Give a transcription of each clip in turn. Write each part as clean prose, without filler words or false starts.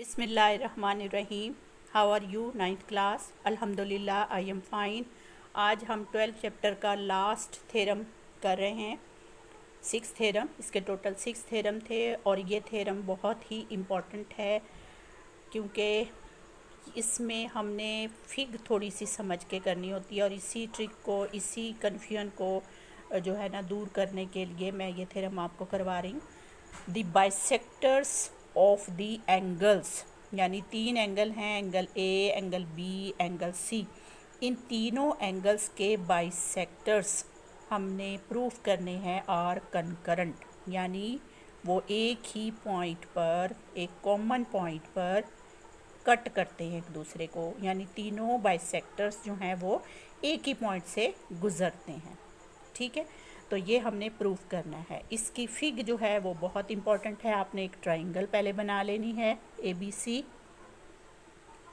बिस्मिल्लाहिर्रहमानिर्रहीम। How are you? 9th class. अल्हम्दुलिल्लाह I M fine. आज हम 12 चैप्टर का लास्ट थ्योरम कर रहे हैं, 6 थ्योरम। इसके टोटल 6 थ्योरम थे और ये थ्योरम बहुत ही इम्पॉर्टेंट है क्योंकि इसमें हमने फिग थोड़ी सी समझ के करनी होती है और इसी ट्रिक को, इसी कन्फ्यूजन को जो है ना दूर करने के लिए मैं ये थ्योरम आपको करवा रही हूँ। The bisectors of the angles, यानी 3 एंगल हैं, angle A, angle B, angle C. इन तीनों एंगल्स के बाइसेक्टर्स हमने प्रूफ करने हैं आर कंकरेंट, यानी वो एक ही पॉइंट पर, एक कॉमन पॉइंट पर कट करते हैं एक दूसरे को, यानी तीनों बाइसेक्टर्स जो हैं वो एक ही पॉइंट से गुज़रते हैं। ठीक है, तो ये हमने प्रूफ करना है। इसकी फिग जो है वो बहुत इंपॉर्टेंट है। आपने एक ट्राइंगल पहले बना लेनी है, ABC।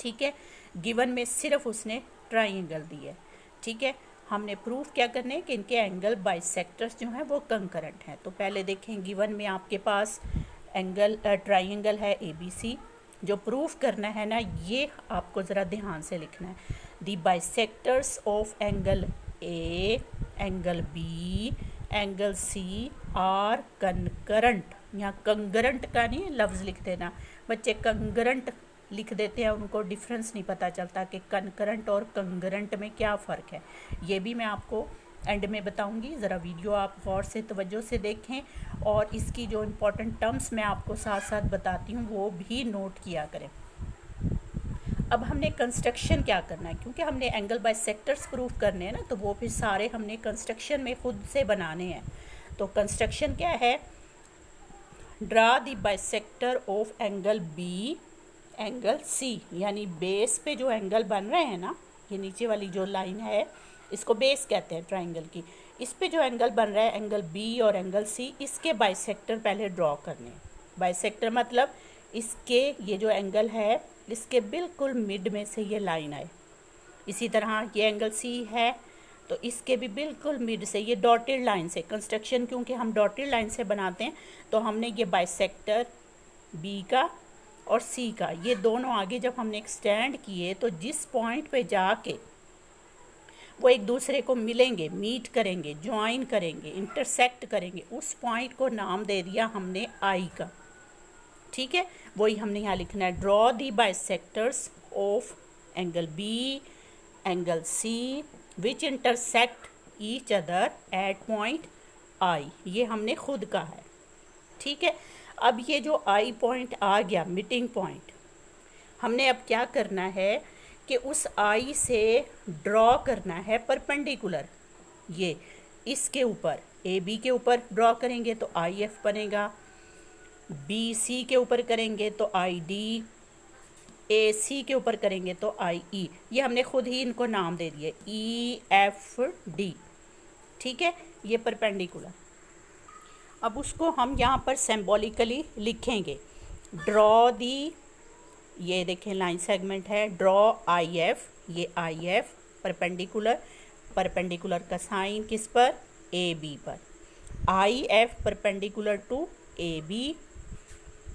ठीक है, गिवन में सिर्फ उसने ट्राइंगल दी है। ठीक है, हमने प्रूफ क्या करने हैं कि इनके एंगल बाइसेक्टर्स जो हैं वो कंकरेंट हैं। तो पहले देखें, गिवन में आपके पास एंगल ट्राइंगल है ABC। जो प्रूफ करना है ना, ये आपको ज़रा ध्यान से लिखना है। The bisectors of angle A, angle B, angle C are concurrent. यहाँ कंकरेंट का नहीं लफ्ज़ लिख देना, बच्चे कंकरेंट लिख देते हैं, उनको डिफरेंस नहीं पता चलता कि कंकरेंट और कंकरेंट में क्या फ़र्क है। ये भी मैं आपको एंड में बताऊंगी। ज़रा वीडियो आप गौर से, तवज्जो से देखें और इसकी जो इम्पोर्टेंट टर्म्स मैं आपको साथ साथ बताती हूँ वो भी नोट किया करें। अब हमने कंस्ट्रक्शन क्या करना है, क्योंकि हमने एंगल बाइसेक्टर्स प्रूफ करने हैं ना, तो वो फिर सारे हमने कंस्ट्रक्शन में खुद से बनाने हैं। तो कंस्ट्रक्शन क्या है? Draw the bisector of angle B, angle C, यानी बेस पे जो एंगल बन रहे हैं ना, ये नीचे वाली जो लाइन है इसको बेस कहते हैं ट्राइंगल की। इस पे जो एंगल बन रहा है, एंगल बी और एंगल सी, इसके बाइसेक्टर पहले ड्रॉ करने हैं। बाइसेक्टर मतलब इसके, ये जो एंगल है इसके बिल्कुल मिड में से ये लाइन आए। इसी तरह ये एंगल सी है तो इसके भी बिल्कुल मिड से ये डॉटेड लाइन से, कंस्ट्रक्शन क्योंकि हम डॉटेड लाइन से बनाते हैं, तो हमने ये बाइसेक्टर बी का और सी का, ये दोनों आगे जब हमने एक्सटेंड किए तो जिस पॉइंट पे जाके वो एक दूसरे को मिलेंगे, मीट करेंगे, ज्वाइन करेंगे, इंटरसेक्ट करेंगे, उस पॉइंट को नाम दे दिया हमने आई का। ठीक है, वही हमने यहाँ लिखना है। Draw the bisectors of angle B, angle C which intersect each other at point I. ये हमने खुद का है। ठीक है, अब ये जो आई पॉइंट आ गया, मीटिंग पॉइंट, हमने अब क्या करना है कि उस आई से ड्रॉ करना है परपेंडिकुलर। ये इसके ऊपर, ए बी के ऊपर ड्रॉ करेंगे तो आई एफ बनेगा, बी सी के ऊपर करेंगे तो आई डी, ए सी के ऊपर करेंगे तो आई ई। ये हमने खुद ही इनको नाम दे दिए, ई एफ डी। ठीक है, ये परपेंडिकुलर। अब उसको हम यहाँ पर सिंबॉलिकली लिखेंगे। ड्रॉ दी, ये देखें लाइन सेगमेंट है, ड्रॉ आई एफ, ये आई एफ परपेंडिकुलर, परपेंडिकुलर का साइन किस पर? ए बी पर। I F perpendicular to A B,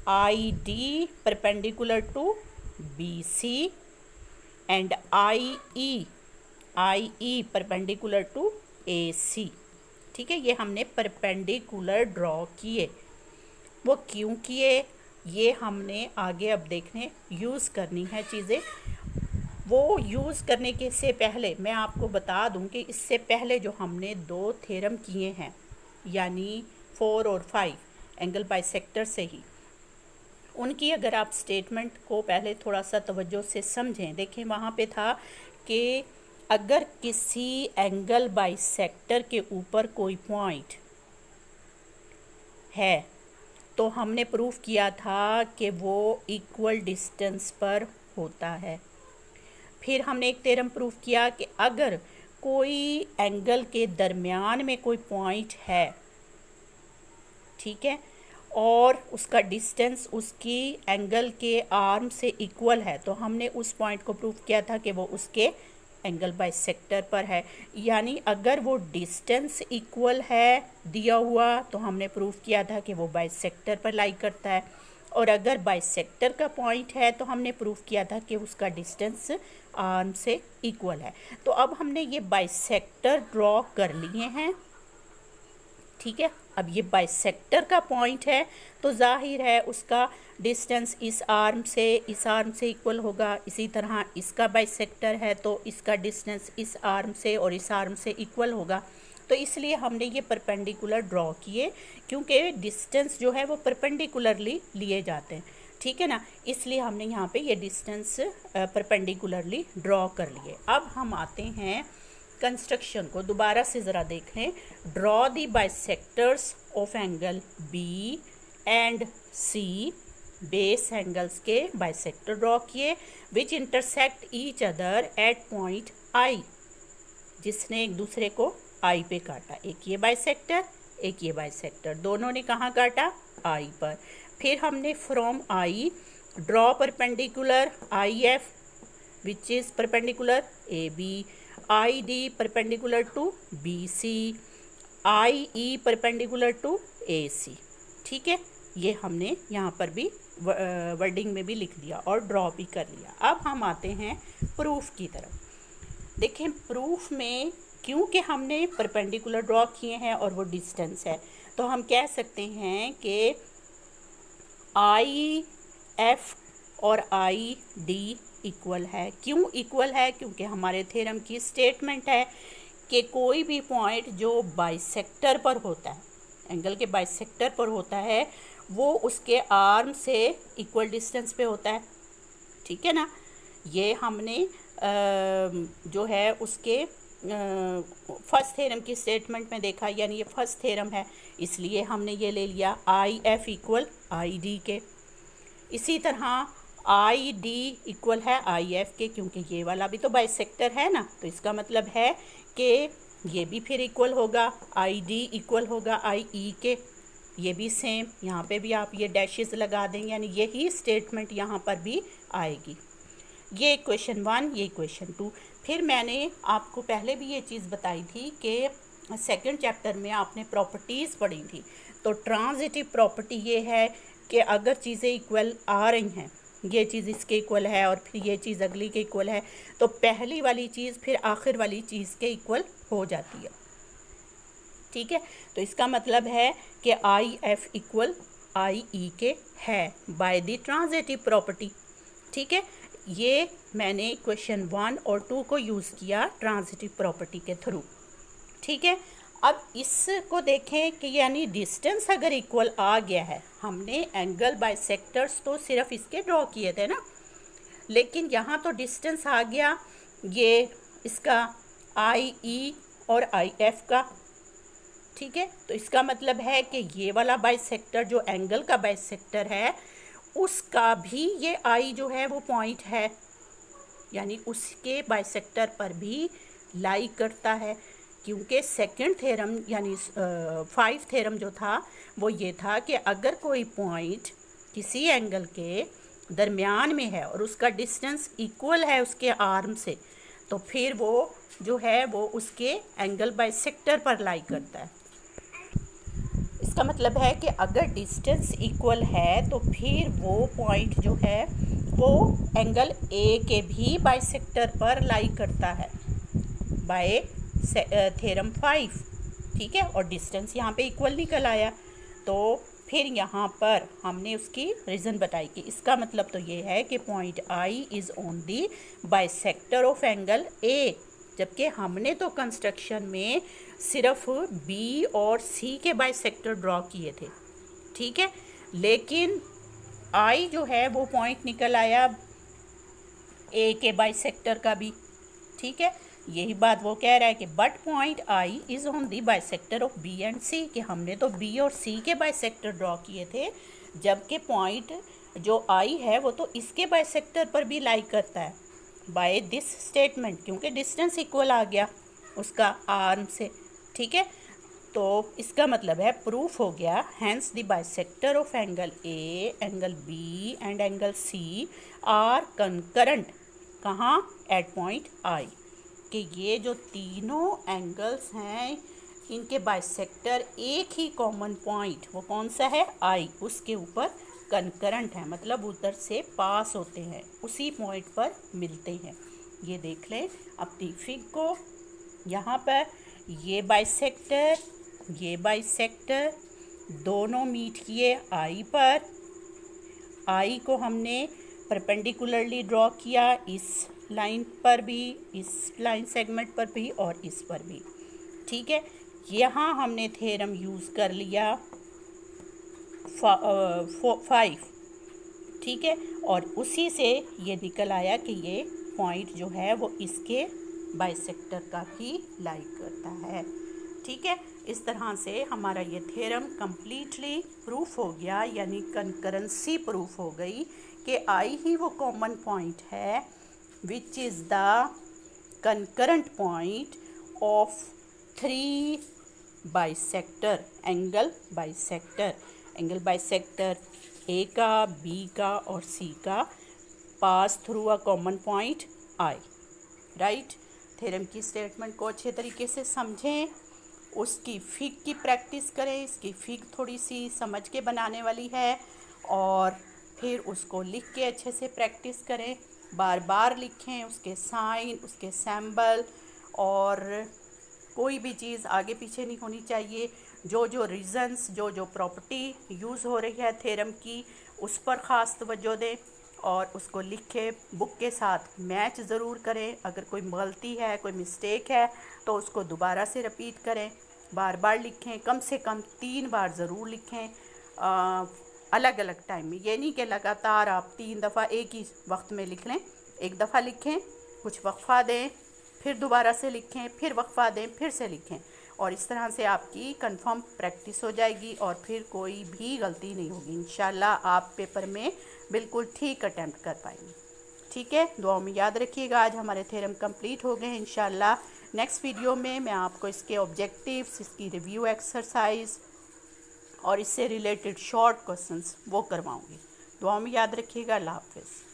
I D perpendicular to B C and I E perpendicular to A C. ठीक है, ये हमने परपेंडिकुलर ड्रॉ किए। वो क्यों किए, ये हमने आगे अब देखने यूज़ करनी है चीज़ें। वो यूज़ करने के से पहले मैं आपको बता दूं कि इससे पहले जो हमने 2 थ्योरम किए हैं, यानी 4 और 5 एंगल बाइसेक्टर से ही, उनकी अगर आप स्टेटमेंट को पहले थोड़ा सा तवज्जो से समझें। देखें, वहाँ पे था कि अगर किसी एंगल बाइसेक्टर के ऊपर कोई पॉइंट है तो हमने प्रूफ किया था कि वो इक्वल डिस्टेंस पर होता है। फिर हमने एक थ्योरम प्रूफ किया कि अगर कोई एंगल के दरमियान में कोई पॉइंट है, ठीक है, और उसका डिस्टेंस उसकी एंगल के आर्म से इक्वल है, तो हमने उस पॉइंट को प्रूफ किया था कि वो उसके एंगल बाइसेक्टर पर है। यानी अगर वो डिस्टेंस इक्वल है दिया हुआ, तो हमने प्रूफ किया था कि वो बाइसेक्टर पर लाई करता है, और अगर बाइसेक्टर का पॉइंट है तो हमने प्रूफ किया था कि उसका डिस्टेंस आर्म से इक्वल है। तो अब हमने ये बाइसेक्टर ड्रॉ कर लिए हैं, ठीक है। अब ये बाइसेक्टर का पॉइंट है तो जाहिर है उसका डिस्टेंस इस आर्म से इक्वल होगा। इसी तरह इसका बाइसेक्टर है तो इसका डिस्टेंस इस आर्म से और इस आर्म से इक्वल होगा। तो इसलिए हमने ये परपेंडिकुलर ड्रॉ किए, क्योंकि डिस्टेंस जो है वो परपेंडिकुलरली लिए जाते हैं, ठीक है ना। इसलिए हमने यहाँ पे ये डिस्टेंस परपेंडिकुलरली ड्रॉ कर लिए। अब हम आते हैं कंस्ट्रक्शन को दोबारा से ज़रा देख लें। Draw the bisectors of angle B and C, base angles के बाइसेक्टर ड्रॉ किए, which intersect each other at point I, जिसने एक दूसरे को आई पे काटा। एक ये बाइसेक्टर, एक ये बाइसेक्टर, दोनों ने कहाँ काटा? आई पर। फिर हमने from I draw perpendicular I F which is perpendicular A B, I D perpendicular to B C, I E perpendicular to A C, ठीक है। ये हमने यहाँ पर भी वर्डिंग में भी लिख दिया और ड्रॉ भी कर लिया। अब हम आते हैं प्रूफ की तरफ। देखें प्रूफ में क्योंकि हमने परपेंडिकुलर ड्रॉ किए हैं और वो डिस्टेंस है, तो हम कह सकते हैं कि आई एफ और आई डी इक्वल है। क्यों इक्वल है? क्योंकि हमारे थ्योरम की स्टेटमेंट है कि कोई भी पॉइंट जो बाइसेक्टर पर होता है, एंगल के बाइसेक्टर पर होता है, वो उसके आर्म से इक्वल डिस्टेंस पे होता है, ठीक है ना। ये हमने जो है उसके फर्स्ट थ्योरम की स्टेटमेंट में देखा, यानी ये फर्स्ट थ्योरम है, इसलिए हमने ये ले लिया I F equal I D के। इसी तरह आई डी इक्वल है आई एफ के, क्योंकि ये वाला भी तो बाइसेक्टर है ना, तो इसका मतलब है कि ये भी फिर इक्वल होगा, आई डी इक्वल होगा आई ई के। ये भी सेम, यहाँ पे भी आप ये डैशेस लगा दें, यानी यही स्टेटमेंट यहाँ पर भी आएगी। ये इक्वेशन 1, ये इक्वेशन 2। फिर मैंने आपको पहले भी ये चीज़ बताई थी कि सेकंड चैप्टर में आपने प्रॉपर्टीज़ पढ़ी थी। तो ट्रांजिटिव प्रॉपर्टी ये है कि अगर चीज़ें इक्वल आ रही हैं, ये चीज़ इसके इक्वल है और फिर ये चीज़ अगली के इक्वल है, तो पहली वाली चीज़ फिर आखिर वाली चीज़ के इक्वल हो जाती है, ठीक है। तो इसका मतलब है कि आई एफ इक्वल आई ई के है बाय द ट्रांजिटिव प्रॉपर्टी, ठीक है। ये मैंने क्वेश्चन 1 और 2 को यूज़ किया ट्रांजिटिव प्रॉपर्टी के थ्रू, ठीक है। अब इसको देखें कि यानी डिस्टेंस अगर इक्वल आ गया है, हमने एंगल बाइसेक्टर्स तो सिर्फ इसके ड्रॉ किए थे ना, लेकिन यहाँ तो डिस्टेंस आ गया ये इसका आई ई और आई एफ का, ठीक है। तो इसका मतलब है कि ये वाला बाइसेक्टर जो एंगल का बाइसेक्टर है उसका भी ये आई जो है वो पॉइंट है, यानी उसके बाइसेक्टर पर भी लाई करता है। क्योंकि सेकंड थ्योरम यानी 5 थ्योरम जो था वो ये था कि अगर कोई पॉइंट किसी एंगल के दरमियान में है और उसका डिस्टेंस इक्वल है उसके आर्म से, तो फिर वो जो है वो उसके एंगल बाइसेक्टर पर लाई करता है। इसका मतलब है कि अगर डिस्टेंस इक्वल है तो फिर वो पॉइंट जो है वो एंगल ए के भी बाइसेक्टर पर लाई करता है बाय थ्योरम 5, ठीक है। और डिस्टेंस यहाँ पे इक्वल निकल आया, तो फिर यहाँ पर हमने उसकी रीज़न बताई कि इसका मतलब तो ये है कि point I is on the bisector of angle ए, जबकि हमने तो कंस्ट्रक्शन में सिर्फ बी और सी के बाइसेक्टर ड्रॉ किए थे, ठीक है। लेकिन आई जो है वो पॉइंट निकल आया ए के बाइसेक्टर का भी, ठीक है। यही बात वो कह रहा है कि but point I is on the bisector of B and C, कि हमने तो बी और सी के बाइसेक्टर ड्रॉ किए थे, जबकि पॉइंट जो आई है वो तो इसके बाइसेक्टर पर भी लाई करता है बाय दिस स्टेटमेंट, क्योंकि डिस्टेंस इक्वल आ गया उसका आर्म से, ठीक है। तो इसका मतलब है प्रूफ हो गया, hence the bisector of angle A, angle B and angle C are concurrent, कहाँ? एट पॉइंट आई, कि ये जो तीनों एंगल्स हैं इनके बाइसेक्टर एक ही कॉमन पॉइंट, वो कौन सा है? आई, उसके ऊपर कंकरेंट हैं, मतलब उधर से पास होते हैं, उसी पॉइंट पर मिलते हैं। ये देख लें अपनी फिग को, यहाँ पर ये बाइसेक्टर दोनों मीट किए आई पर। आई को हमने परपेंडिकुलरली ड्रॉ किया, इस लाइन पर भी, इस लाइन सेगमेंट पर भी और इस पर भी। ठीक है, यहाँ हमने थ्योरम यूज़ कर लिया 5। ठीक है, और उसी से ये निकल आया कि ये पॉइंट जो है वो इसके बाइसेक्टर का ही लाइक करता है। ठीक है, इस तरह से हमारा ये थ्योरम कम्प्लीटली प्रूफ हो गया, यानी कंकरेंसी प्रूफ हो गई कि आई ही वो कॉमन पॉइंट है which is the concurrent point of 3 bisector angle bisector A का, बी का और सी का पास through a common point I. Right, theorem की स्टेटमेंट को अच्छे तरीके से समझें, उसकी फिग की प्रैक्टिस करें। इसकी फिग थोड़ी सी समझ के बनाने वाली है, और फिर उसको लिख के अच्छे से प्रैक्टिस करें, बार बार लिखें उसके साइन, उसके सिंबल, और कोई भी चीज़ आगे पीछे नहीं होनी चाहिए। जो जो रीज़न्स, जो जो प्रॉपर्टी यूज़ हो रही है थ्योरम की, उस पर ख़ास तवज्जो दें और उसको लिख के बुक के साथ मैच ज़रूर करें। अगर कोई गलती है, कोई मिस्टेक है, तो उसको दोबारा से रिपीट करें, बार बार लिखें, कम से कम 3 बार ज़रूर लिखें अलग अलग टाइम में। ये नहीं कि लगातार आप 3 दफ़ा एक ही वक्त में लिख लें। एक दफ़ा लिखें, कुछ वक्फ़ा दें, फिर दोबारा से लिखें, फिर वक्फ़ा दें, फिर से लिखें, और इस तरह से आपकी कंफर्म प्रैक्टिस हो जाएगी और फिर कोई भी गलती नहीं होगी। इंशाल्लाह आप पेपर में बिल्कुल ठीक अटैम्प्ट कर पाएंगे। ठीक है, दुआ में याद रखिएगा। आज हमारे थ्योरम कंप्लीट हो गए हैं। इंशाल्लाह नेक्स्ट वीडियो में मैं आपको इसके ऑब्जेक्टिव्स, इसकी रिव्यू एक्सरसाइज और इससे रिलेटेड शॉर्ट क्वेश्चंस वो करवाऊँगी। दुआ में याद रखिएगा। अल्लाह हाफ़िज़।